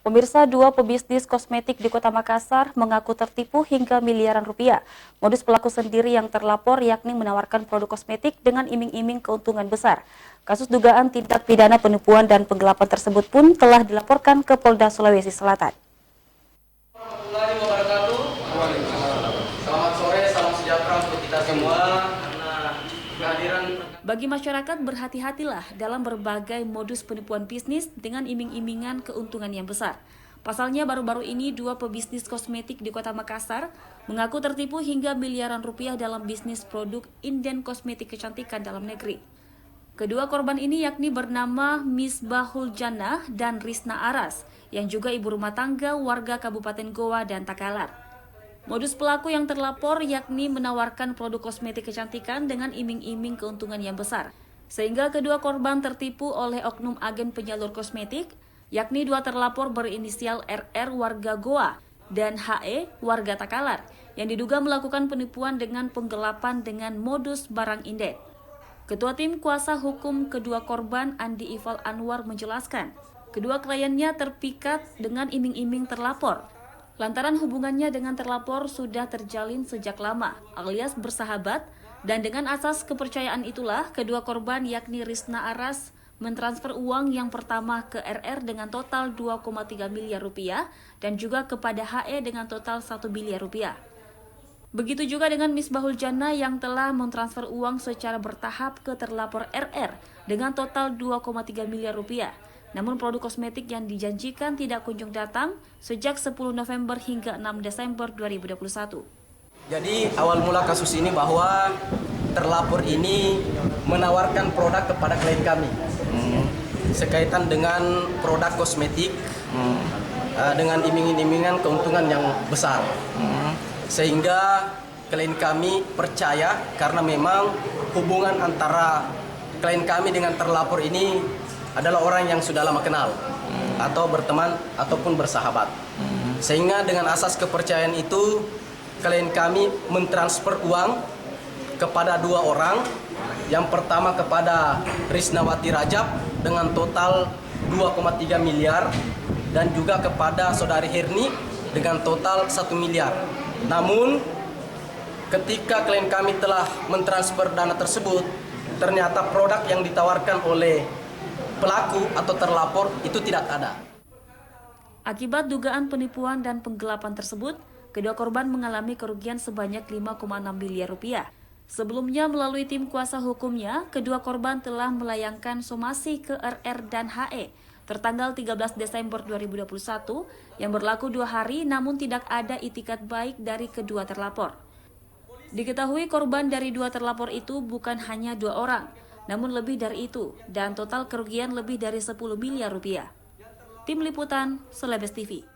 Pemirsa, dua pebisnis kosmetik di Kota Makassar mengaku tertipu hingga miliaran rupiah. Modus pelaku sendiri yang terlapor yakni menawarkan produk kosmetik dengan iming-iming keuntungan besar. Kasus dugaan tindak pidana penipuan dan penggelapan tersebut pun telah dilaporkan ke Polda Sulawesi Selatan. Selamat sore, salam sejahtera untuk kita semua. Bagi masyarakat, berhati-hatilah dalam berbagai modus penipuan bisnis dengan iming-imingan keuntungan yang besar. Pasalnya baru-baru ini dua pebisnis kosmetik di Kota Makassar mengaku tertipu hingga miliaran rupiah dalam bisnis produk inden kosmetik kecantikan dalam negeri. Kedua korban ini yakni bernama Misbahul Jannah dan Risna Aras, yang juga ibu rumah tangga warga Kabupaten Goa dan Takalar. Modus pelaku yang terlapor yakni menawarkan produk kosmetik kecantikan dengan iming-iming keuntungan yang besar. Sehingga kedua korban tertipu oleh oknum agen penyalur kosmetik, yakni dua terlapor berinisial RR warga Goa dan HE warga Takalar, yang diduga melakukan penipuan dengan penggelapan dengan modus barang inden. Ketua Tim Kuasa Hukum kedua korban Andi Ifal Anwar menjelaskan, kedua kliennya terpikat dengan iming-iming terlapor. Lantaran hubungannya dengan terlapor sudah terjalin sejak lama, alias bersahabat, dan dengan asas kepercayaan itulah kedua korban yakni Risna Aras mentransfer uang yang pertama ke RR dengan total 2,3 miliar rupiah dan juga kepada HE dengan total 1 miliar rupiah. Begitu juga dengan Misbahul Jannah yang telah mentransfer uang secara bertahap ke terlapor RR dengan total 2,3 miliar rupiah. Namun produk kosmetik yang dijanjikan tidak kunjung datang sejak 10 November hingga 6 Desember 2021. Jadi awal mula kasus ini bahwa terlapor ini menawarkan produk kepada klien kami. Sekaitan dengan produk kosmetik dengan iming-imingan keuntungan yang besar. Sehingga klien kami percaya karena memang hubungan antara klien kami dengan terlapor ini adalah orang yang sudah lama kenal atau berteman ataupun bersahabat. Sehingga dengan asas kepercayaan itu klien kami mentransfer uang kepada dua orang. Yang pertama kepada Risnawati Rajab dengan total 2,3 miliar dan juga kepada saudari Herni dengan total 1 miliar. Namun ketika klien kami telah mentransfer dana tersebut, ternyata produk yang ditawarkan oleh pelaku atau terlapor itu tidak ada. Akibat dugaan penipuan dan penggelapan tersebut, kedua korban mengalami kerugian sebanyak 5,6 miliar rupiah. Sebelumnya melalui tim kuasa hukumnya, kedua korban telah melayangkan somasi ke RR dan HE tertanggal 13 Desember 2021 yang berlaku 2 hari namun tidak ada itikat baik dari kedua terlapor. Diketahui korban dari dua terlapor itu bukan hanya 2 orang, namun lebih dari itu, dan total kerugian lebih dari 10 miliar rupiah. Tim Liputan, Selebes TV.